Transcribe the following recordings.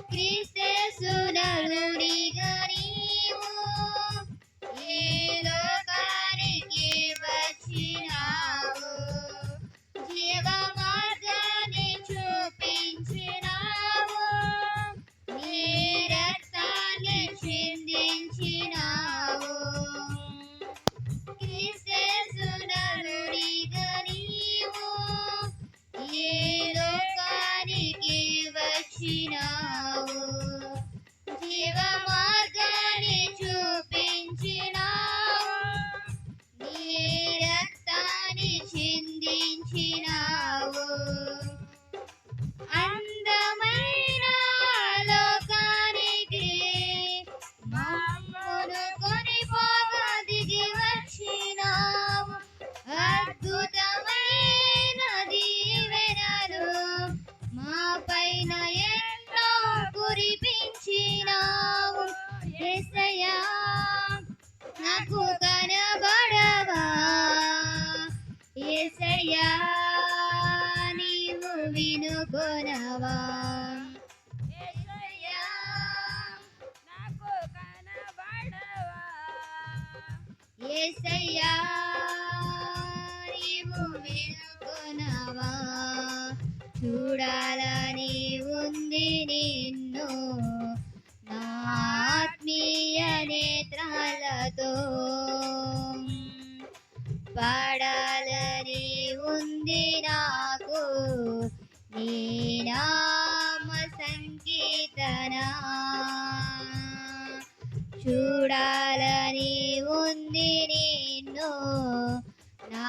క్రీస్తేసునరుడిగా నీవు ఈ లోకానికి వచ్చినావు. జీవ మార్గాన్ని చూపించినావు, నీ రక్తాన్ని చిందించినావు. క్రీస్తేసునరుడిగా నీవు ఈ లోకానికి వచ్చినావు. జీవ మార్గాన్ని చూపించినావు, నీ రక్తాన్ని చిందించినావు. అందమైన లోకానికి మమ్మును కొనిపోగా దిగి వచ్చినావు. అద్భుతమైన దీవెనలు మా పైన ఎన్నో కురిపించినావు. యేసయ్యా నాకు కనబడవా, యేసయ్యా నీవు వినుకొనవా. యేసయ్యా నాకు కనబడవా, యేసయ్యా నీవు వినుకొనవా. చూడాలని ఉంది నిన్ను నా ఆత్మీయ నేత్రాలతో, పాడాలని ఉంది నాకు నీ నామ సంకీర్తన. చూడాలని ఉంది నిన్ను నా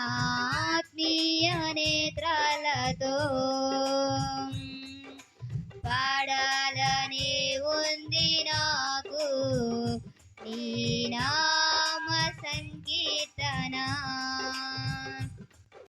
ఆత్మీయ నేత్రాలతో, పాడాలని ఉంది నాకు నీ నామ సంకీర్తన.